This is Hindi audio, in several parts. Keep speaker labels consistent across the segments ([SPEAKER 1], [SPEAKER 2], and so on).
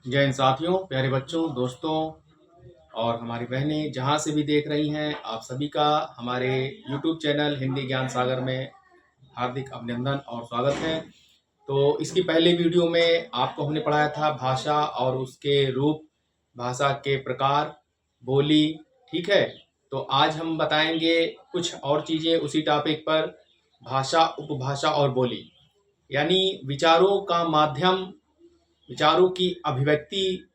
[SPEAKER 1] जय हिंद साथियों, प्यारे बच्चों, दोस्तों और हमारी बहनें जहाँ से भी देख रही हैं, आप सभी का हमारे YouTube चैनल हिंदी ज्ञान सागर में हार्दिक अभिनंदन और स्वागत है। तो इसकी पहले वीडियो में आपको हमने पढ़ाया था भाषा और उसके रूप, भाषा के प्रकार, बोली, ठीक है। तो आज हम बताएंगे कुछ और चीज़ें उसी टॉपिक पर, भाषा, उपभाषा और बोली। यानी विचारों का माध्यम, विचारों की अभिव्यक्ति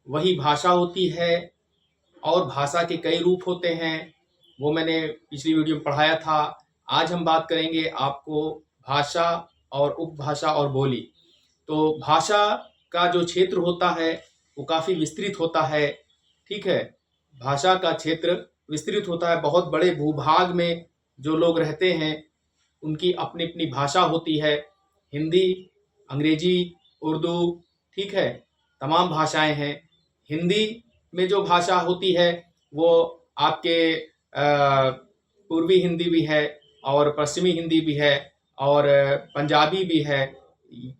[SPEAKER 1] वही भाषा होती है। और भाषा के कई रूप होते हैं, वो मैंने पिछली वीडियो में पढ़ाया था। आज हम बात करेंगे आपको भाषा और उपभाषा और बोली। तो भाषा का जो क्षेत्र होता है वो काफ़ी विस्तृत होता है, ठीक है। भाषा का क्षेत्र विस्तृत होता है, बहुत बड़े भूभाग में जो लोग रहते हैं उनकी अपनी अपनी भाषा होती है। हिंदी, अंग्रेजी, उर्दू, ठीक है, तमाम भाषाएं हैं। हिंदी में जो भाषा होती है वो आपके पूर्वी हिंदी भी है और पश्चिमी हिंदी भी है और पंजाबी भी है।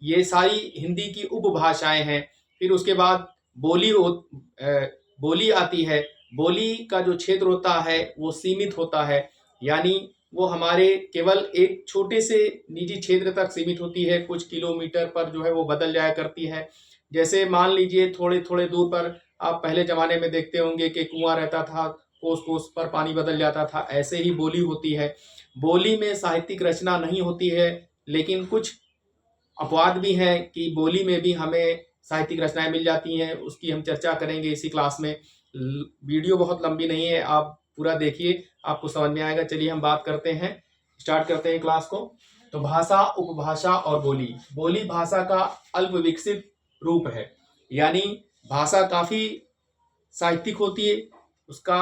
[SPEAKER 1] ये सारी हिंदी की उपभाषाएं हैं। फिर उसके बाद बोली बोली आती है। बोली का जो क्षेत्र होता है वो सीमित होता है, यानी वो हमारे केवल एक छोटे से निजी क्षेत्र तक सीमित होती है। कुछ किलोमीटर पर जो है वो बदल जाया करती है। जैसे मान लीजिए थोड़े थोड़े दूर पर आप पहले ज़माने में देखते होंगे कि कुआं रहता था, कोस कोस पर पानी बदल जाता था, ऐसे ही बोली होती है। बोली में साहित्यिक रचना नहीं होती है, लेकिन कुछ अपवाद भी हैं कि बोली में भी हमें साहित्यिक रचनाएं मिल जाती हैं। उसकी हम चर्चा करेंगे इसी क्लास में। वीडियो बहुत लंबी नहीं है, आप पूरा देखिए, आपको समझ में आएगा। चलिए हम बात करते हैं, स्टार्ट करते हैं क्लास को। तो भाषा, उपभाषा और बोली। बोली भाषा का अल्प विकसित रूप है, यानी भाषा काफ़ी साहित्यिक होती है। उसका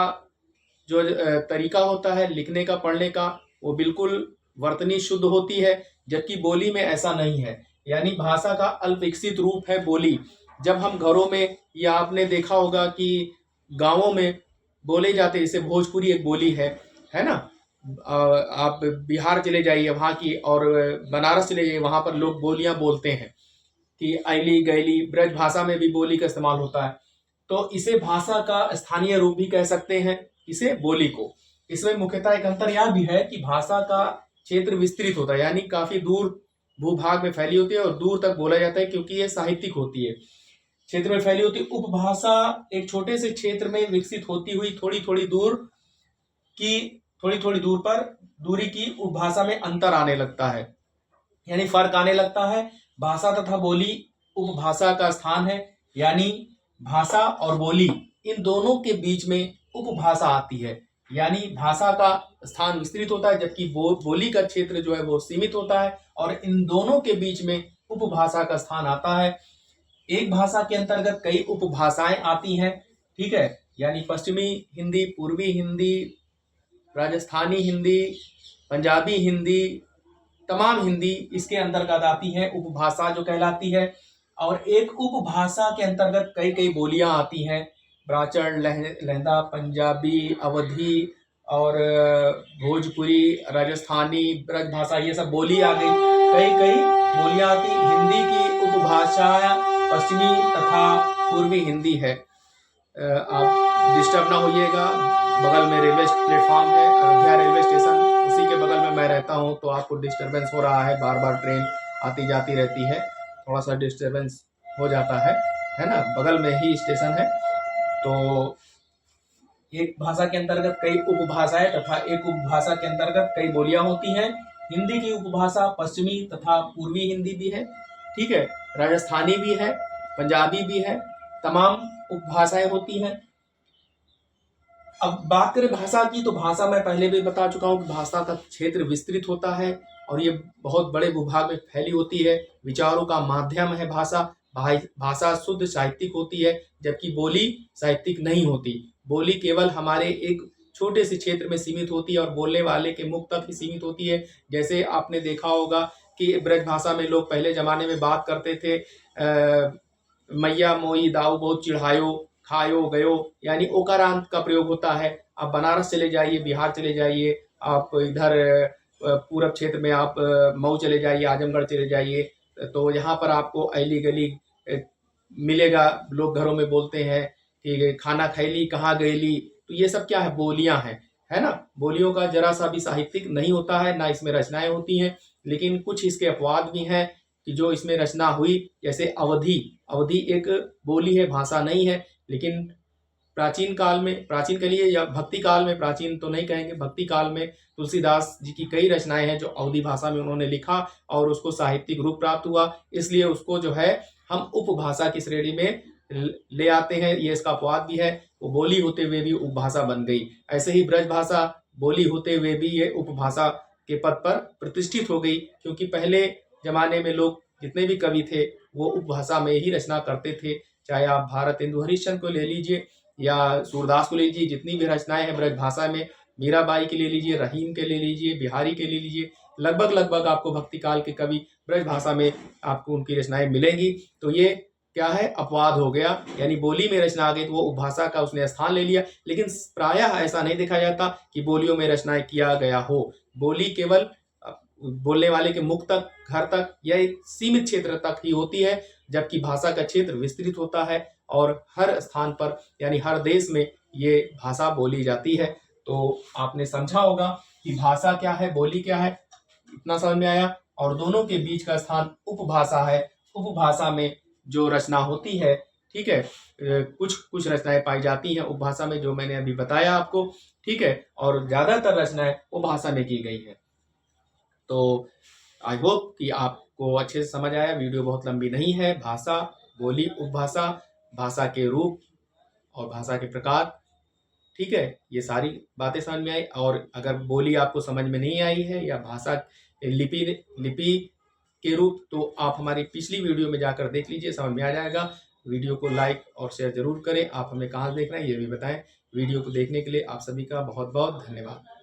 [SPEAKER 1] जो तरीका होता है लिखने का, पढ़ने का, वो बिल्कुल वर्तनी शुद्ध होती है, जबकि बोली में ऐसा नहीं है। यानी भाषा का अल्प विकसित रूप है बोली। जब हम घरों में, या आपने देखा होगा कि गांवों में बोले जाते, जैसे भोजपुरी एक बोली है ना। आप बिहार चले जाइए वहाँ की, और बनारस चले जाइए, वहाँ पर लोग बोलियां बोलते हैं कि ऐली गैली। ब्रज भाषा में भी बोली का इस्तेमाल होता है। तो इसे भाषा का स्थानीय रूप भी कह सकते हैं, इसे बोली को। इसमें मुख्यतः एक अंतर यह भी है कि भाषा का क्षेत्र विस्तृत होता है, यानी काफी दूर भूभाग में फैली होती है और दूर तक बोला जाता है, क्योंकि ये साहित्यिक होती है, क्षेत्र में फैली होती है। उपभाषा एक छोटे से क्षेत्र में विकसित होती हुई थोड़ी थोड़ी दूर पर दूरी की उपभाषा में अंतर आने लगता है, यानी फर्क आने लगता है। भाषा तथा बोली उपभाषा का स्थान है, यानी भाषा और बोली इन दोनों के बीच में उपभाषा आती है। यानी भाषा का स्थान विस्तृत होता है, जबकि बोली का क्षेत्र जो है वो सीमित होता है, और इन दोनों के बीच में उपभाषा का स्थान आता है। एक भाषा के अंतर्गत कई उपभाषाएं आती हैं, ठीक है। यानी पश्चिमी हिंदी, पूर्वी हिंदी, राजस्थानी हिंदी, पंजाबी हिंदी, तमाम हिंदी इसके अंतर्गत आती है, उपभाषा जो कहलाती है। और एक उपभाषा के अंतर्गत कई कई बोलियां आती हैं, ब्राचड़, लहंदा, पंजाबी, अवधी और भोजपुरी, राजस्थानी, ब्रज भाषा, ये सब बोली आ गई। कई कई बोलियां आती। हिंदी की उपभाषा पश्चिमी तथा पूर्वी हिंदी है। आप डिस्टर्ब ना होइएगा, बगल में रेलवे प्लेटफॉर्म है, अयोध्या रेलवे स्टेशन, उसी के बगल में मैं रहता हूं, तो आपको डिस्टर्बेंस हो रहा है, बार बार ट्रेन आती जाती रहती है, थोड़ा सा डिस्टर्बेंस हो जाता है ना, बगल में ही स्टेशन है। तो एक भाषा के अंतर्गत कई उपभाषाएं तथा एक उपभाषा के अंतर्गत कई बोलियां होती हैं। हिंदी की उपभाषा पश्चिमी तथा पूर्वी हिंदी भी है, ठीक है, राजस्थानी भी है, पंजाबी भी है, तमाम उपभाषाएं होती हैं। अब बात करें भाषा की, तो भाषा मैं पहले भी बता चुका हूं कि भाषा का क्षेत्र विस्तृत होता है और ये बहुत बड़े भूभाग में फैली होती है। विचारों का माध्यम है भाषा। भाषा शुद्ध साहित्यिक होती है, जबकि बोली साहित्यिक नहीं होती। बोली केवल हमारे एक छोटे से क्षेत्र में सीमित होती है और बोलने वाले के मुख तक ही सीमित होती है। जैसे आपने देखा होगा कि ब्रज भाषा में लोग पहले जमाने में बात करते थे, मैया मोई दाऊ बहुत चिढ़ायो, खायो गयो, यानी ओकारांत का प्रयोग होता है। आप बनारस चले जाइए, बिहार चले जाइए, आप इधर पूरब क्षेत्र में आप मऊ चले जाइए, आजमगढ़ चले जाइए, तो यहाँ पर आपको ऐली गली मिलेगा। लोग घरों में बोलते हैं कि खाना खैली कहाँ गईली, तो ये सब क्या है, बोलियां हैं, है ना। बोलियों का जरा सा भी साहित्यिक नहीं होता है, ना इसमें रचनाएं होती हैं, लेकिन कुछ इसके अपवाद भी हैं कि जो इसमें रचना हुई। जैसे अवधी, अवधी एक बोली है, भाषा नहीं है, लेकिन प्राचीन काल में, प्राचीन के लिए या भक्ति काल में, प्राचीन तो नहीं कहेंगे, भक्ति काल में तुलसीदास जी की कई रचनाएं हैं जो अवधी भाषा में उन्होंने लिखा और उसको साहित्यिक रूप प्राप्त हुआ, इसलिए उसको जो है हम उपभाषा की श्रेणी में ले आते हैं। ये इसका अपवाद भी है, वो बोली होते हुए भी उपभाषा बन गई। ऐसे ही ब्रज भाषा बोली होते हुए भी ये उपभाषा के पद पर प्रतिष्ठित हो गई, क्योंकि पहले जमाने में लोग जितने भी कवि थे वो उपभाषा में ही रचना करते थे। चाहे आप भारत इंदु हरिश्चंद्र को ले लीजिए या सूरदास को ले लीजिए, जितनी भी रचनाएं हैं ब्रज भाषा में, मीराबाई के ले लीजिए, रहीम के ले लीजिए, बिहारी के ले लीजिए, लगभग लगभग आपको भक्ति काल के कवि ब्रज भाषा में आपको उनकी रचनाएं मिलेंगी। तो ये क्या है, अपवाद हो गया, यानी बोली में रचना आ गई तो वो उपभाषा का उसने स्थान ले लिया। लेकिन प्रायः ऐसा नहीं देखा जाता कि बोलियों में रचनाएं किया गया हो। बोली केवल बोलने वाले के मुख तक, घर तक या एक सीमित क्षेत्र तक ही होती है, जबकि भाषा का क्षेत्र विस्तृत होता है और हर स्थान पर यानी हर देश में ये भाषा बोली जाती है। तो आपने समझा होगा कि भाषा क्या है, बोली क्या है, इतना समझ में आया। और दोनों के बीच का स्थान उपभाषा है। उपभाषा में जो रचना होती है, ठीक है, कुछ कुछ रचनाएं पाई जाती हैं उपभाषा में, जो मैंने अभी बताया आपको, ठीक है, और ज्यादातर रचनाएं उपभाषा में की गई है। तो आई होप कि आपको अच्छे से समझ आया। वीडियो बहुत लंबी नहीं है। भाषा, बोली, उपभाषा, भाषा के रूप और भाषा के प्रकार, ठीक है, ये सारी बातें समझ में आई। और अगर बोली आपको समझ में नहीं आई है या भाषा लिपि लिपि के रूप, तो आप हमारी पिछली वीडियो में जाकर देख लीजिए, समझ में आ जाएगा। वीडियो को लाइक और शेयर जरूर करें। आप हमें कहाँ देख रहे हैं ये भी बताएं। वीडियो को देखने के लिए आप सभी का बहुत बहुत धन्यवाद।